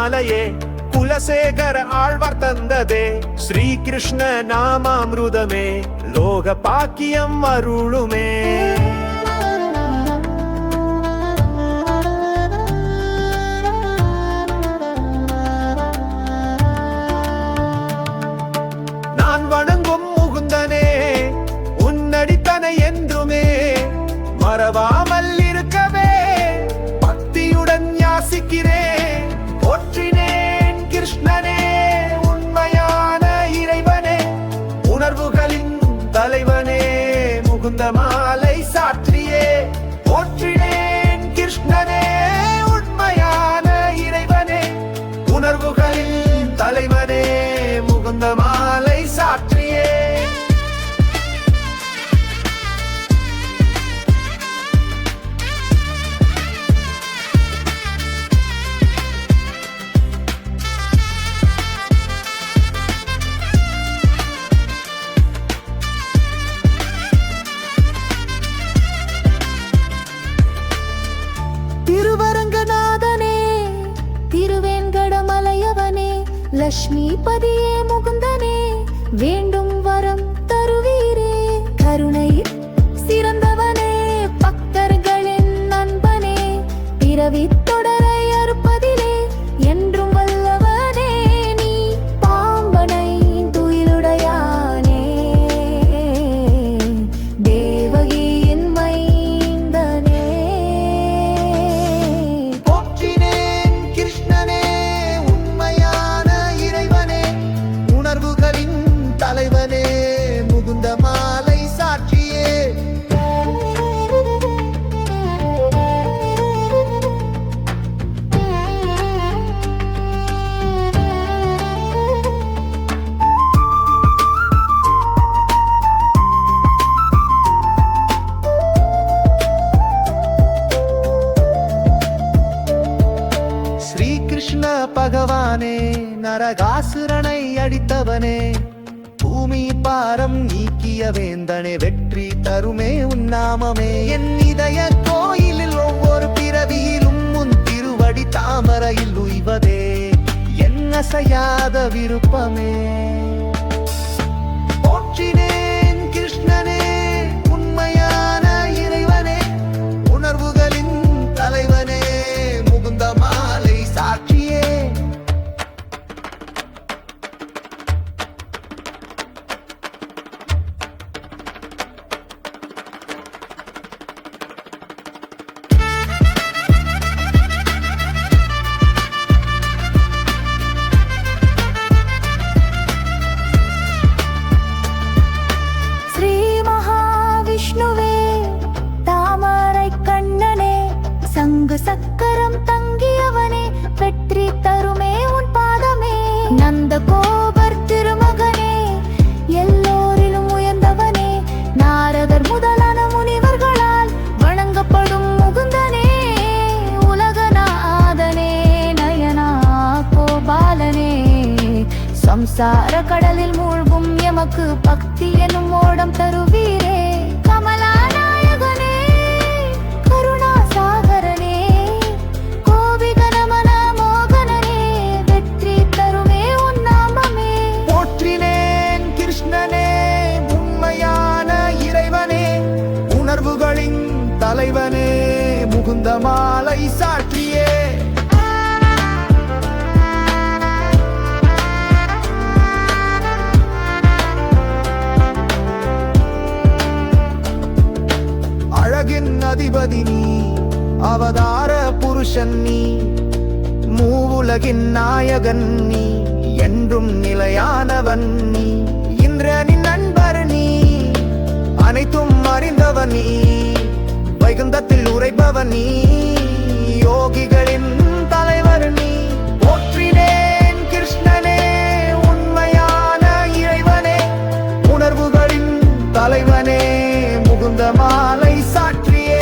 மாலையே குலசேகர ஆழ்வார் தந்ததே ஸ்ரீ கிருஷ்ண நாமாமிருதமே லோக பாக்கியம் அருளுமே. நான் வணங்கும் முகுந்தனே உன்னடித்தனை என்றுமே மறவாமல் இருக்கவே பக்தியுடன் யாசிக்கிறேன். போற்றினேன் கிருஷ்ணனே உண்மையான இறைவனே உணர்வுகளின் தலைவனே முகுந்த மாலை சாற்றியே. போற்றினேன் கிருஷ்ணனே உண்மையான இறைவனே உணர்வுகளின் தலைவனே முகுந்த மாலை சாற்றியே. திருவரங்கநாதனே திருவேங்கடமலையவனே லட்சுமிபதியே முகுந்தனே வேண்டும் வரம் தருவீரே. கருணை சிறந்தவனே பக்தர்களின் நண்பனே பிறவி தொடரை அறுப்பதிலே என்றும் வல்லவனே நீ பாம்பனை துயிலுடையானே தேவகியின் மைந்தனே. போற்றினேன் கிருஷ்ணனே உண்மையான இறைவனே உணர்வுகளின் தலைவனே முகுந்த மாலை சாற்றியே. ஸ்ரீ கிருஷ்ண பகவானே நரகாசுரனை அடித்தவனே பூமி பாரம் நீக்கிய வேந்தனே வெற்றி தருமே உன்னாமமே. என் இதய கோயிலில் ஒவ்வொரு பிறவியிலும் உன் திருவடி தாமரையில் உய்வதே என் அசையாத விருப்பமே. போற்றினேன் கிருஷ்ணனே உண்மையான இறைவனே உணர்வுகளின் தலைவனே முகுந்த மாலை சாட்சியே. ஸ்ரீ மகாவிஷ்ணுவே தாமரை கண்ணனே சங்கு சக்கரம் தங்கியவனே வெற்றி தருமே உன் பாதமே. நந்த கோபர் திருமகனே எல்லோரிலும் உயர்ந்தவனே நாரதர் முதலான முனிவர்களால் வணங்கப்படும் முகுந்தனே உலகநாதனே நயனா கோபாலனே சம்சார கடலில் மூழ்கும் எமக்கு பக்தி எனும் ஓடம் தருவீரே. கமலாநாயகனே கருணாசாகரனே கோபிகரமண மோகனனே வெற்றி தருமே உன் நாமமே. போற்றினேன் கிருஷ்ணனே உண்மையான இறைவனே உணர்வுகளின் தலைவனே முகுந்த மாலை சாற்றியே. அழகின் அதிபதி நீ அவதார புருஷன் நீ மூவுலகின் நாயகன் நீ என்றும் நிலையானவன் நீ இந்திரனின் நண்பர் நீ அனைத்தும் அறிந்தவன் நீ வைகுந்தத்தில் உரைப்பவன் நீ யோகிகளின் தலைவர் நீ. போற்றினேன் கிருஷ்ணனே உண்மையான இறைவனே உணர்வுகளின் தலைவனே முகுந்த மாலை சாற்றியே.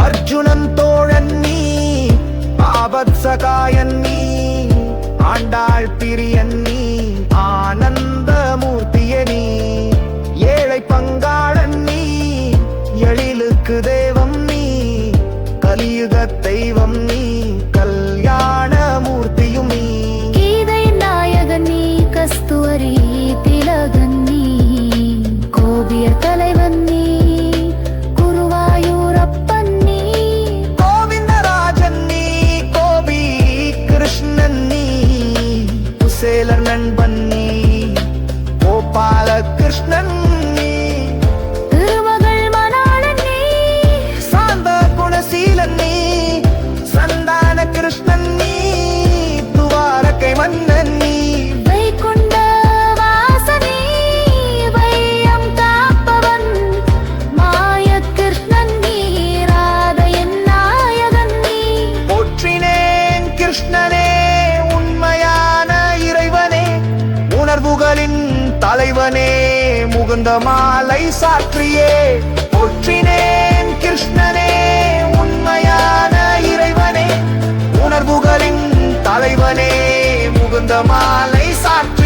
அர்ஜுனன் தோழன் நீ ஆபத்சகாயன் நீ ஆண்டாள் பிரியன் நீ ஆனந்த மூர்த்தி நண்பன் நீ கோபால கிருஷ்ணன் நீ திருமகள் மணாளன் நீ சாந்த குணசீலன் நீ சந்தான கிருஷ்ணன் நீ துவாரகை மன்னன் நீ வைகுண்ட வாசனே வையம் காப்பவன் மாயக் கிருஷ்ணன் நீ ராதையின் நாயகன் நீ போற்றினேன் கிருஷ்ணனே உண்மையான இறைவனே உணர்வுகளின் தலைவனே முகுந்த மாலை சாற்றியே போற்றினேன் கிருஷ்ணனே உண்மையான இறைவனே உணர்வுகளின் தலைவனே முகுந்த மாலை சாற்றி